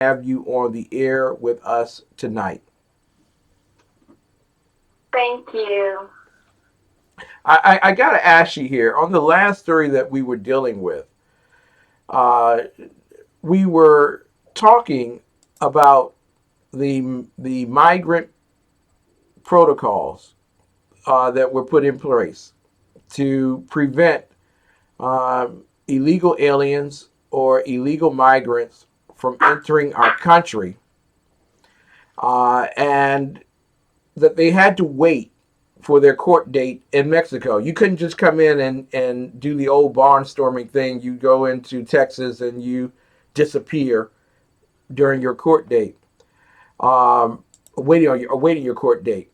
have you on the air with us tonight. Thank you. I got to ask you here on the last story that we were dealing with. Uh, we were talking about the migrant protocols that were put in place to prevent illegal aliens or illegal migrants from entering our country, and that they had to wait for their court date in Mexico. You couldn't just come in and do the old barnstorming thing. You go into Texas and you disappear during your court date, awaiting your court date.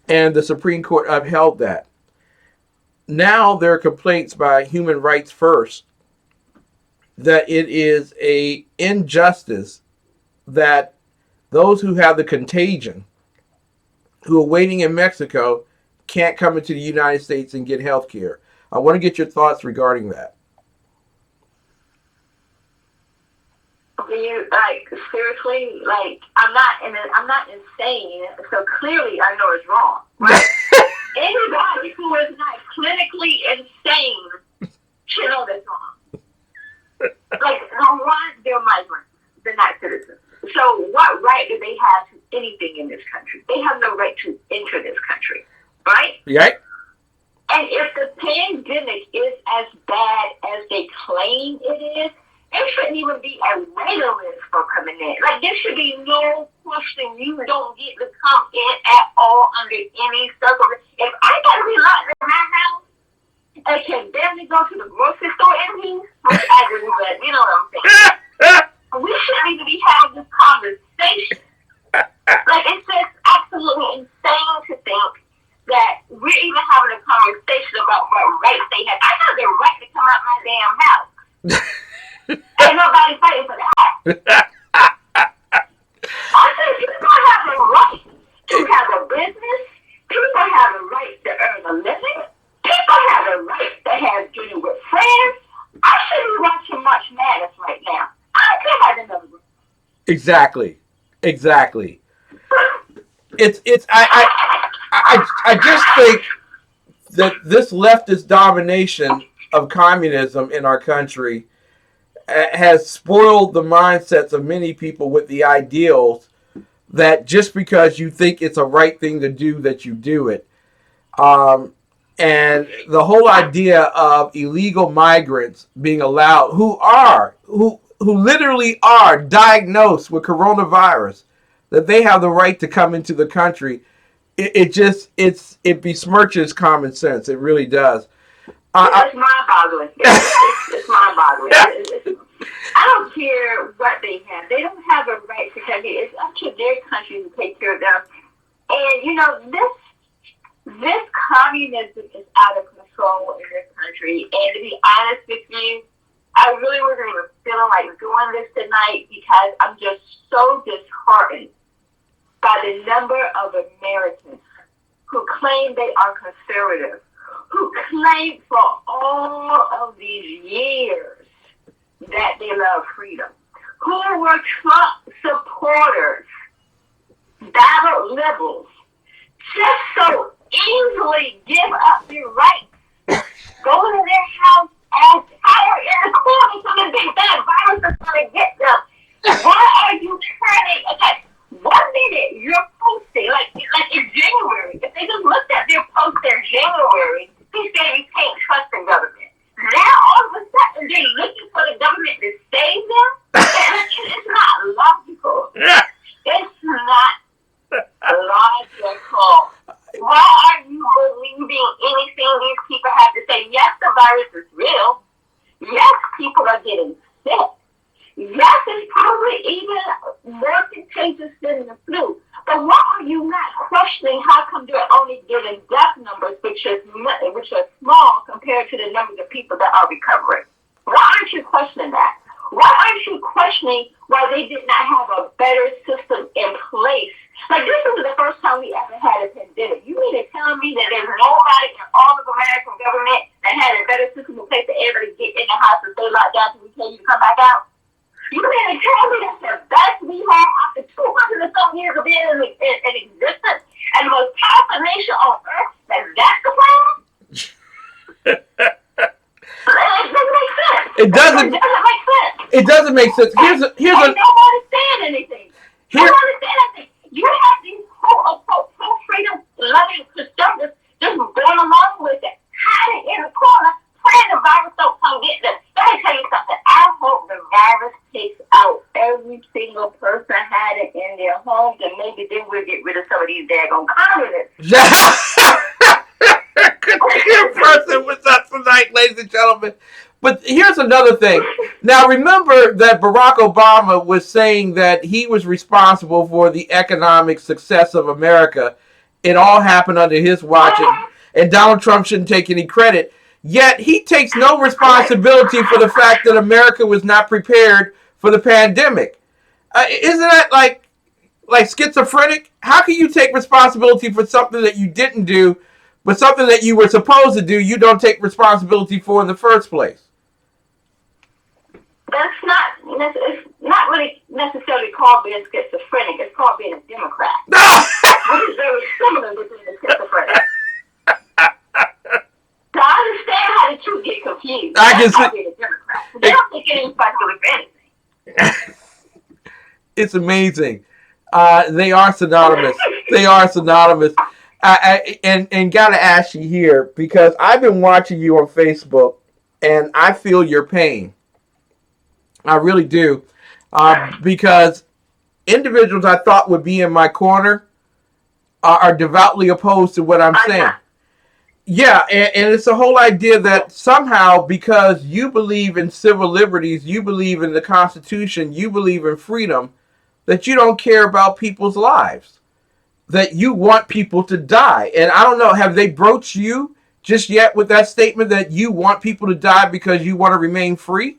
And the Supreme Court upheld that. Now there are complaints by Human Rights First that it is a injustice that those who have the contagion, who are waiting in Mexico, can't come into the United States and get health care. I want to get your thoughts regarding that. Do you seriously I'm not insane, so clearly I know it's wrong, right? Anybody who is not clinically insane should know that's wrong. Number one, they're migrants, they're not citizens. So what right do they have to anything in this country? They have no right to enter this country, right? Right? And if the pandemic is as bad as they claim it is, there shouldn't even be a waiting list for coming in. There should be no question. You don't get to come in at all under any circumstance. If I got to be locked in my house and can barely go to the grocery store in peace, which I do, but you know what I'm saying. We shouldn't even be having this conversation. It's just absolutely insane to think that we're even having a conversation about what rights they have. I have the right to come out my damn house. Ain't nobody fighting for that. I said people have a right to have a business. People have a right to earn a living. People have a right to have dinner with friends. I shouldn't be watching March Madness right now. I don't care about the numbers. Exactly. I just think that this leftist domination of communism in our country has spoiled the mindsets of many people with the ideals that just because you think it's a right thing to do, that you do it. And the whole idea of illegal migrants being allowed, who literally are diagnosed with coronavirus, that they have the right to come into the country. It besmirches common sense. It really does. It's mind-boggling. It's mind-boggling. I don't care what they have. They don't have a right to come here. It's up to their country to take care of them. And this communism is out of control in this country. And to be honest with you, I really wasn't even feeling like doing this tonight because I'm just so disheartened by the number of Americans who claim they are conservative, who claim for all of these years that they love freedom, who were Trump supporters, battle liberals, just so easily give up their rights, go to their house and hire in the corner so that that virus is going to get them. Why are you turning? Okay, 1 minute you're posting, like in January, if they just looked at their post in January, he said we can't trust the government. Now all of a sudden they're looking for the government to save them? It's not logical. It's not logical. Why are you believing anything these people have to say? Yes, the virus is real. Yes, people are getting sick. Yes, it's probably even more contagious than the flu. But why are you not questioning how come they're only getting death numbers, which are small compared to the numbers of people that are recovering? Why aren't you questioning that? Why aren't you questioning why they did not have a better system in place? This is the first time we ever had a pandemic. You mean to tell me that there's nobody in all of American government that had a better system in place to everybody get in the house and stay locked down until we tell you to come back out? You mean to tell me that's the best we had after 200 or some years of being in existence and the most powerful nation on earth? That's the plan? It doesn't make sense. It doesn't make sense. It doesn't make sense. Here's a nobody saying anything. Nobody saying anything. You have these pro-freedom loving conservatives just going along with it, hiding in the corner, praying the virus don't come get them. Let me tell you something. I hope the virus takes out every single person hiding in their homes, and maybe then we'll get rid of some of these daggone communists. Person with us tonight, ladies and gentlemen. But here's another thing. Now, remember that Barack Obama was saying that he was responsible for the economic success of America. It all happened under his watching, and Donald Trump shouldn't take any credit. Yet he takes no responsibility for the fact that America was not prepared for the pandemic. Isn't that like schizophrenic? How can you take responsibility for something that you didn't do, but something that you were supposed to do, you don't take responsibility for in the first place? It's not really necessarily called being schizophrenic. It's called being a Democrat. Which is very similar to being a schizophrenic. So I understand how the two get confused. I can see. Being a Democrat. They don't think any responsibility for anything. It's amazing. They are synonymous. They are synonymous. And gotta ask you here, because I've been watching you on Facebook, and I feel your pain. I really do, because individuals I thought would be in my corner are devoutly opposed to what I'm saying. Yeah, and it's the whole idea that somehow, because you believe in civil liberties, you believe in the Constitution, you believe in freedom, that you don't care about people's lives, that you want people to die. And I don't know, have they broached you just yet with that statement that you want people to die because you want to remain free?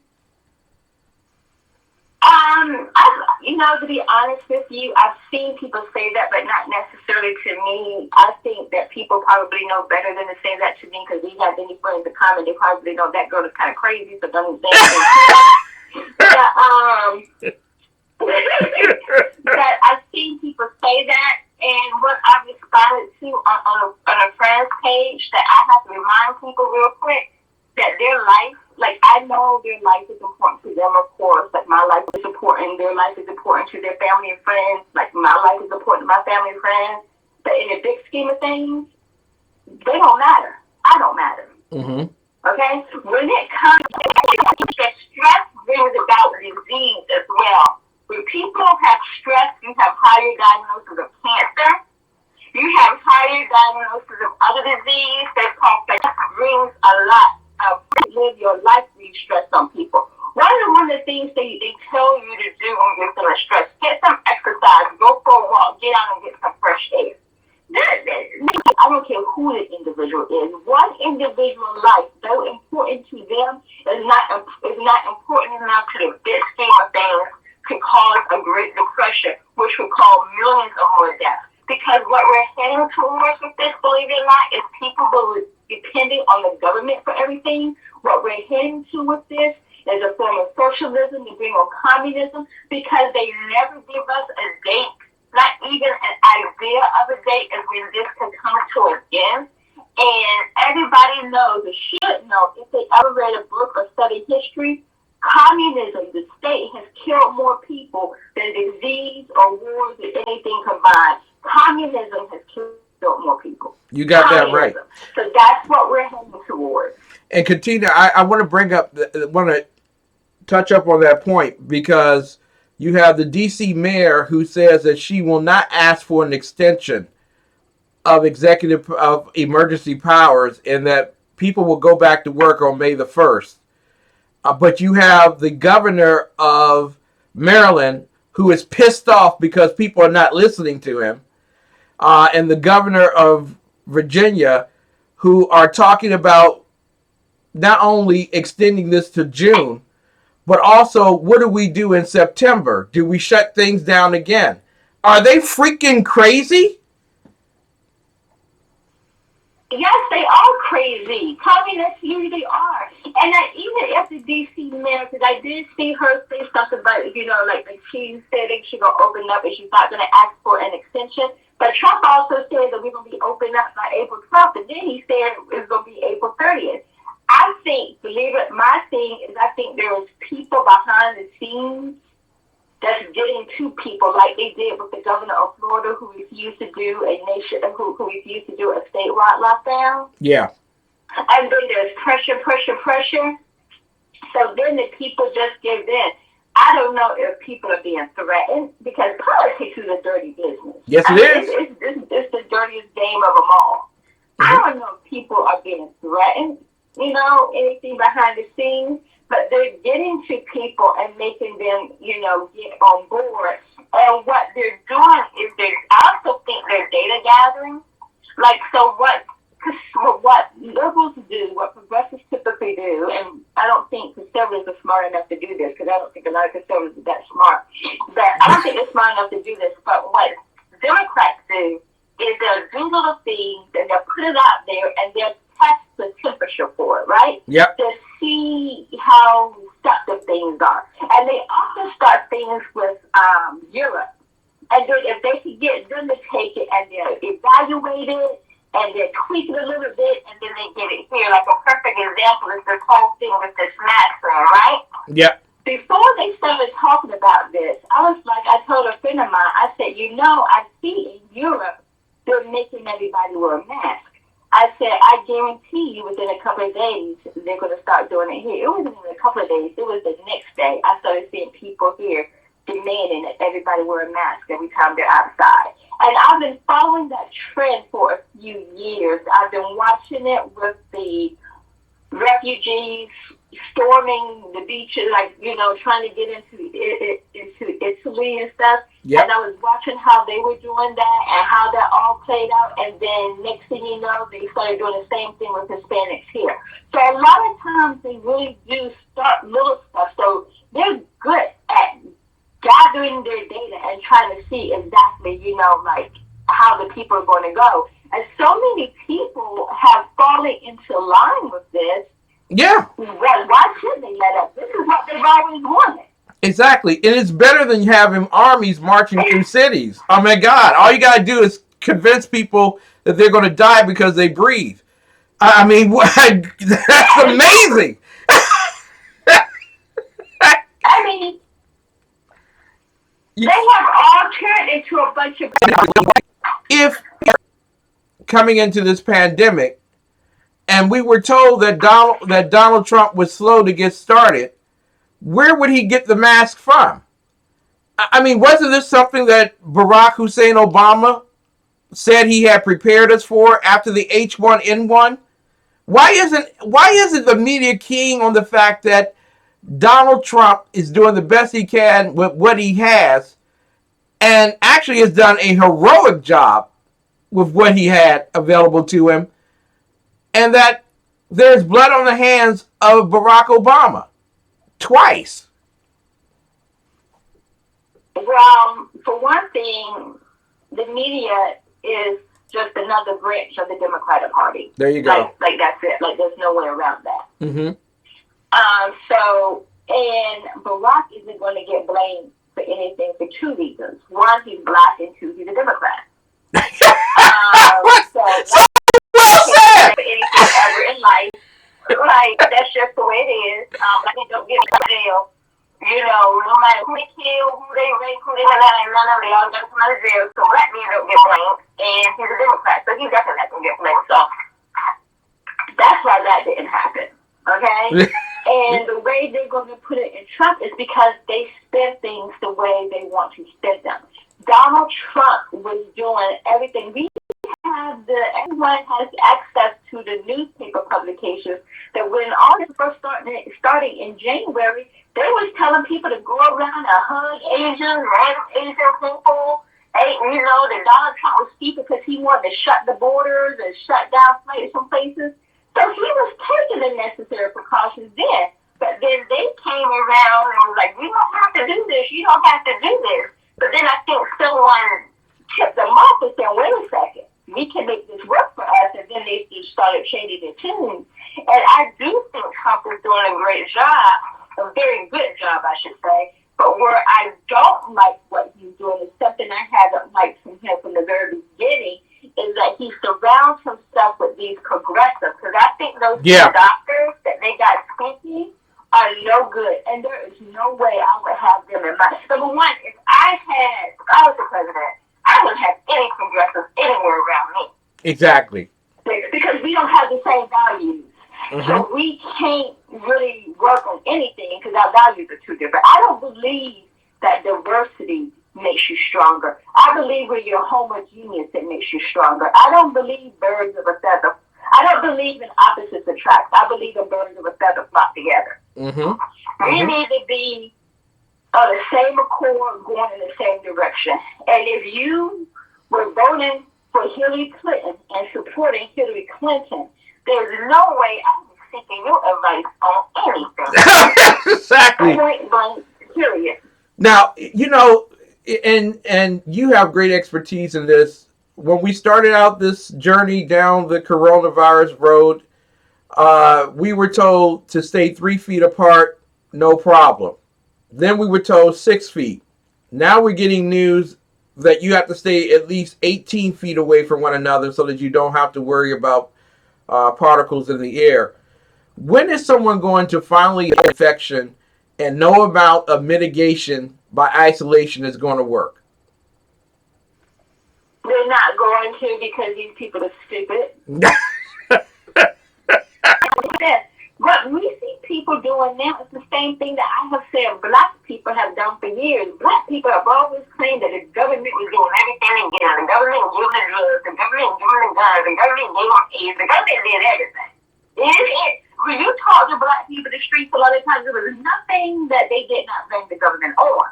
To be honest with you, I've seen people say that, but not necessarily to me. I think that people probably know better than to say that to me, because we have any friends in common. They probably know that girl is kind of crazy, so don't say anything. But I've seen people say that, and what I've responded to on a friend's page, that I have to remind people real quick that their life, like, I know their life is important to them, of course. Like, my life is important. Their life is important to their family and friends. Like, my life is important to my family and friends. But in the big scheme of things, they don't matter. I don't matter. Mm-hmm. Okay? When it comes to stress brings about disease as well. When people have stress, you have higher diagnosis of cancer. You have higher diagnosis of other disease that brings a lot of live your life with stress on people. One of the things they tell you to do when you're feeling stressed, get some exercise, go for a walk, get out and get some fresh air. I don't care who the individual is. One individual life, though important to them, is not important enough to the big scheme of things to cause a Great Depression, which would cause millions of more deaths. Because what we're heading towards with this, believe it or not, is people depending on the government for everything. What we're heading to with this is a form of socialism to bring on communism, because they never give us a date, not even an idea of a date as when this can come to an end. And everybody knows, or should know, if they ever read a book or studied history, communism, the state, has killed more people than disease or wars or anything combined. Communism has killed more people. You got that right. So that's what we're heading towards. And Katina, I want to touch up on that point, because you have the DC mayor who says that she will not ask for an extension of emergency powers, and that people will go back to work on May the 1st. But you have the governor of Maryland who is pissed off because people are not listening to him. And the governor of Virginia, who are talking about not only extending this to June, but also, what do we do in September? Do we shut things down again? Are they freaking crazy? Yes, they are crazy. Communists usually are. And even if the DC mayor, because I did see her say something about, like she said that she's going to open up and she's not going to ask for an extension. But Trump also said that we're going to be open up by April 12th. And then he said it's going to be April 30th. I think, believe it, my thing is I think there was people behind the scenes that's getting to people like they did with the governor of Florida who refused to do who refused to do a statewide lockdown. Yeah. And then there's pressure. So then the people just give in. I don't know if people are being threatened because politics is a dirty business. Yes, it is. It's the dirtiest game of them all. Mm-hmm. I don't know if people are being threatened, anything behind the scenes. But they're getting to people and making them, get on board. And what they're doing is I also think they're data gathering. Like, so what liberals do, what progressives typically do, and I don't think conservatives are smart enough to do this, because I don't think a lot of conservatives are that smart. But I don't think they're smart enough to do this. But what Democrats do is they'll do little things, and they'll put it out there, and they'll test the temperature for it, right? Yep. To see how receptive things are. And they often start things with Europe. And then if they can get them to take it and they'll evaluate it and they'll tweak it a little bit and then they get it here. Like a perfect example is this whole thing with this mask thing, right? Yep. Before they started talking about this, I told a friend of mine, I said, I see in Europe, they're making everybody wear a mask. I said, I guarantee you within a couple of days, they're going to start doing it here. It wasn't even a couple of days. It was the next day. I started seeing people here demanding that everybody wear a mask every time they're outside. And I've been following that trend for a few years. I've been watching it with the refugees storming the beaches, trying to get into Italy and stuff. Yep. And I was watching how they were doing that and how that all played out. And then next thing you know, they started doing the same thing with Hispanics here. So a lot of times they really do start little stuff. So they're good at gathering their data and trying to see exactly, how the people are going to go. And so many people have fallen into line with this. Yeah. Well, why should they let up? This is what they've always wanted. Exactly. And it's better than having armies marching through cities. Oh, my God. All you got to do is convince people that they're going to die because they breathe. I mean, that's amazing. I mean, they have all turned into a bunch of... If coming into this pandemic, and we were told that Donald Trump was slow to get started, where would he get the mask from? I mean, wasn't this something that Barack Hussein Obama said he had prepared us for after the H1N1? Why isn't the media keying on the fact that Donald Trump is doing the best he can with what he has, and actually has done a heroic job with what he had available to him, and that there's blood on the hands of Barack Obama twice? Well, for one thing, the media is just another branch of the Democratic Party. There you go. Like that's it. Like there's no way around that. Mm-hmm. And Barack isn't going to get blamed for anything for two reasons. One, he's black, and two, he's a Democrat. So well said. For anything ever in life, that's just the way it is. They don't get in jail. No matter who they kill, who they rape, who they none of they all got to come out of jail. So black men don't get blamed, and he's a Democrat, so he definitely not gonna get blamed. So that's why that didn't happen. Okay. And the way they're going to put it in Trump is because they spend things the way they want to spend them. Donald Trump was doing everything. Everyone has access to the newspaper publications that when all this first starting in January, they was telling people to go around and hug Asians, random Asian people. That Donald Trump was speaking because he wanted to shut the borders and shut down flights from places. So he was taking the necessary precautions then. But then they came around and was like, you don't have to do this. You don't have to do this. But then I think someone tipped them off and said, wait a second. We can make this work for us. And then they started changing their tune. And I do think Trump is doing a great job, a very good job, I should say. But where I don't like what he's doing is something I haven't liked from him from the very beginning, is that he surrounds himself with these progressives. Because I think those doctors that they got speaking are no good. And there is no way I would have them in my... Number one, if I was the president, I wouldn't have any progressives anywhere around me. Exactly. Because we don't have the same values. Mm-hmm. So we can't really work on anything because our values are too different. I don't believe that diversity makes you stronger. I believe when you're homogeneous, it makes you stronger. I don't believe birds of a feather. I don't believe in opposites attract. I believe in birds of a feather flock together. Mm-hmm. We need to be on the same accord, going in the same direction. And if you were voting for Hillary Clinton and supporting Hillary Clinton, there's no way I'm seeking your advice on anything. Exactly. Point blank, period. Now, you know, and you have great expertise in this. When we started out this journey down the coronavirus road, we were told to stay 3 feet apart, no problem. Then we were told 6 feet. Now we're getting news that you have to stay at least 18 feet away from one another so that you don't have to worry about particles in the air. When is someone going to finally get infection and know about a mitigation by isolation is going to work? They're not going to because these people are stupid. What we see people doing now is the same thing that I have said black people have done for years. Black people have always claimed that the government was doing everything again. The government was giving them drugs, the government was giving them guns, the government gave them AIDS, the government did everything. When you talk to black people in the streets a lot of times, there was nothing that they did not blame the government on.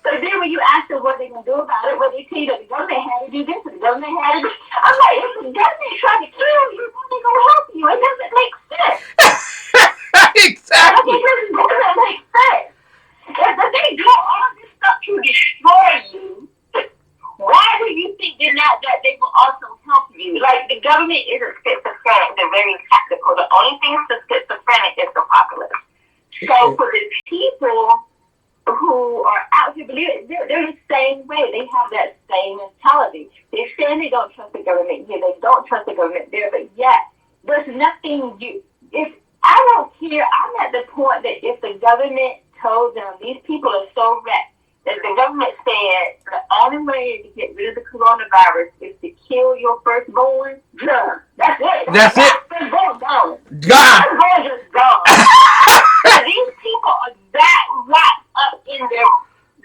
So then when you ask them what they're going to do about it, well, they tell you that the government had to do this, and the government had to do... I'm like, if the government tried to kill you, how are they going to help you? It doesn't make sense. Exactly. It doesn't make sense. If they do all this stuff to destroy you, why do you think that they will also help you? Like, the government isn't schizophrenic. They're very tactical. The only thing that's schizophrenic is the populace. So for the people who are out here, they're the same way. They have that same mentality. They're saying they don't trust the government here. They don't trust the government there. But yet, there's nothing if I don't care. I'm at the point that if the government told them these people are so wrecked, that the government said the only way to get rid of the coronavirus is to kill your firstborn, that's it. That's it. Firstborn gone. God. Firstborn just gone. These people are that wrapped up in their...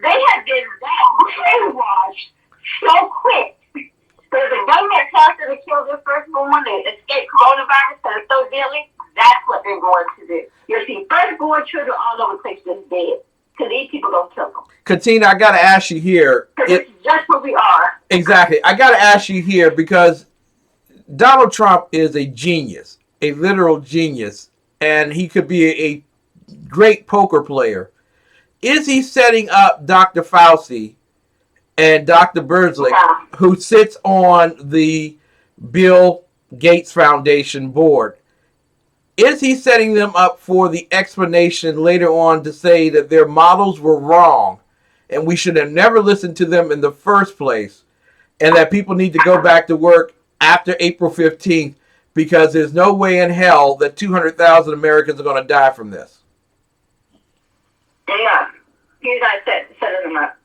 They have been that brainwashed so quick. So if the government tells them to kill their firstborn to escape coronavirus because it's so deadly, that's what they're going to do. You'll see firstborn children all over the place just dead. Because these people don't kill them. Katina, I got to ask you here. It's just what we are. Exactly. I got to ask you here because Donald Trump is a genius, a literal genius, and he could be a great poker player. Is he setting up Dr. Fauci and Dr. Berzlich, who sits on the Bill Gates Foundation board? Is he setting them up for the explanation later on to say that their models were wrong and we should have never listened to them in the first place, and that people need to go back to work after April 15th because there's no way in hell that 200,000 Americans are going to die from this? Yeah, he's not setting them up.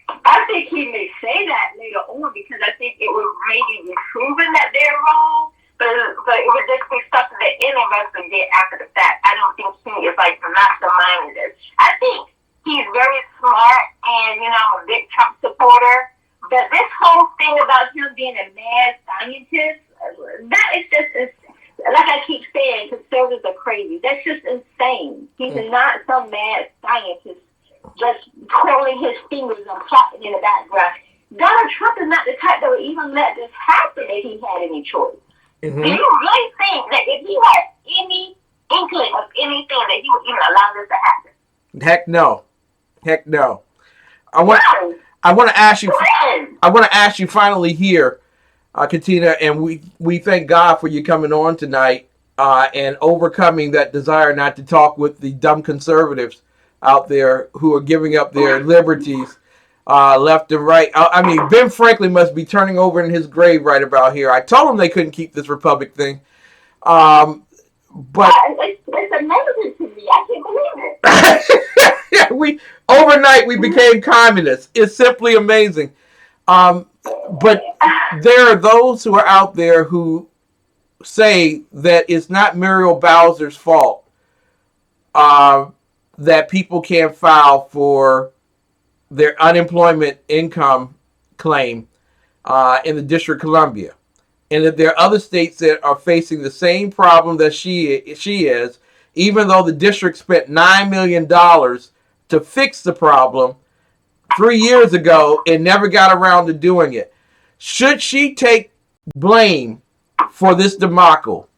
I think he may say that later on because I think it would maybe be proven that they're wrong. But it would just be something that any of us would get after the fact. I don't think he is like the mastermind of this. I think he's very smart and, I'm a big Trump supporter. But this whole thing about him being a mad scientist, that is just, like I keep saying, conservatives are crazy. That's just insane. He's not some mad scientist just twirling his fingers and plotting in the background. Donald Trump is not the type that would even let this happen if he had any choice. Mm-hmm. Do you really think that if he had any inkling of anything that he would even allow this to happen? Heck no. Heck no. I want to ask you. I want to ask you finally here. Katina, and we thank God for you coming on tonight and overcoming that desire not to talk with the dumb conservatives out there who are giving up their liberties left and right. I mean, Ben Franklin must be turning over in his grave right about here. I told him they couldn't keep this Republic thing. But it's amazing to me. I can't believe it. we overnight we became communists. It's simply amazing. But there are those who are out there who say that it's not Muriel Bowser's fault that people can't file for their unemployment income claim in the District of Columbia, and that there are other states that are facing the same problem that she is, even though the district spent $9 million to fix the problem 3 years ago and never got around to doing it. Should she take blame for this debacle?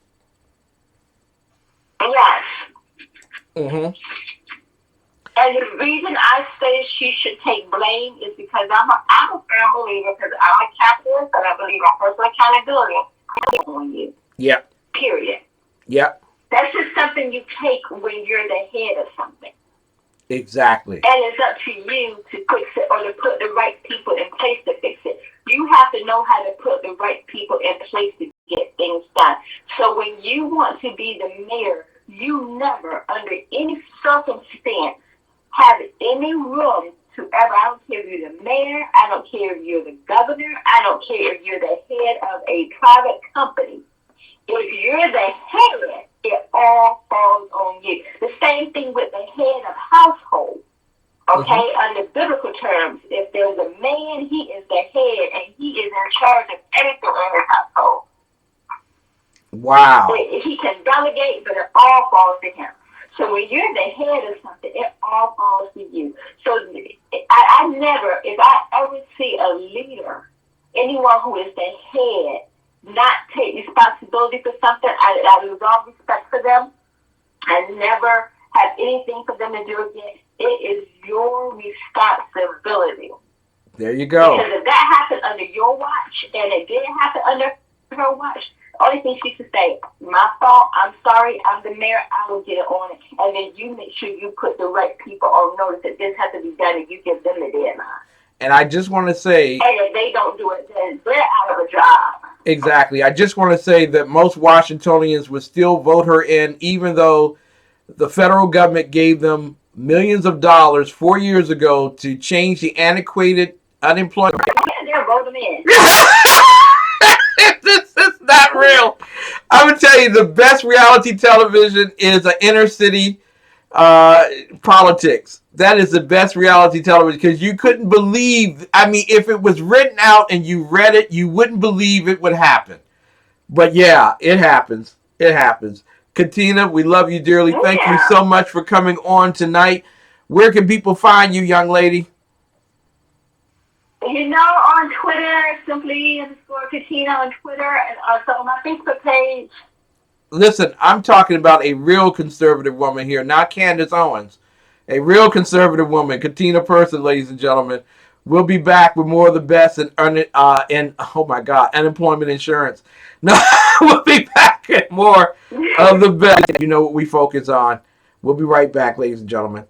Yes. Mm-hmm. And the reason I say she should take blame is because I'm a firm believer, because I'm a capitalist and I believe in personal accountability on you. Yeah. Period. Yeah. That's just something you take when you're the head of something. Exactly. And it's up to you to fix it or to put the right people in place to fix it. You have to know how to put the right people in place to get things done. So when you want to be the mayor, you never, under any circumstance, have any room to ever, I don't care if you're the mayor, I don't care if you're the governor, I don't care if you're the head of a private company. If you're the head, it all falls on you. The same thing with the head of household. Okay, under biblical terms, if there's a man, he is the head and he is in charge of everything in his household. Wow. He can delegate, but it all falls to him. So when you're the head of something, it all falls to you. So I never, if I ever see a leader, anyone who is the head, not take responsibility for something, I lose all respect for them. I never have anything for them to do again. It is your responsibility. There you go. Because if that happened under your watch, and it didn't happen under her watch, the only thing she could say, my fault, I'm sorry, I'm the mayor, I will get it on it. And then you make sure you put the right people on notice that this has to be done and you give them the deadline. And I just want to say... And if they don't do it, then they're out of a job. Exactly. I just want to say that most Washingtonians would still vote her in, even though the federal government gave them millions of dollars 4 years ago to change the antiquated unemployment. They're voting in. This is not real. I'm going to tell you, the best reality television is an inner city politics. That is the best reality television, because you couldn't believe, I mean, if it was written out and you read it, you wouldn't believe it would happen. But yeah, it happens. It happens. Katina, we love you dearly. Yeah. Thank you so much for coming on tonight. Where can people find you, young lady? You know, on Twitter, simply _Katina on Twitter, and also on my Facebook page. Listen, I'm talking about a real conservative woman here, not Candace Owens. A real conservative woman, Katina Person, ladies and gentlemen. We'll be back with more of the best and oh my God, unemployment insurance. No, we'll be back with more of the best. You know what we focus on. We'll be right back, ladies and gentlemen.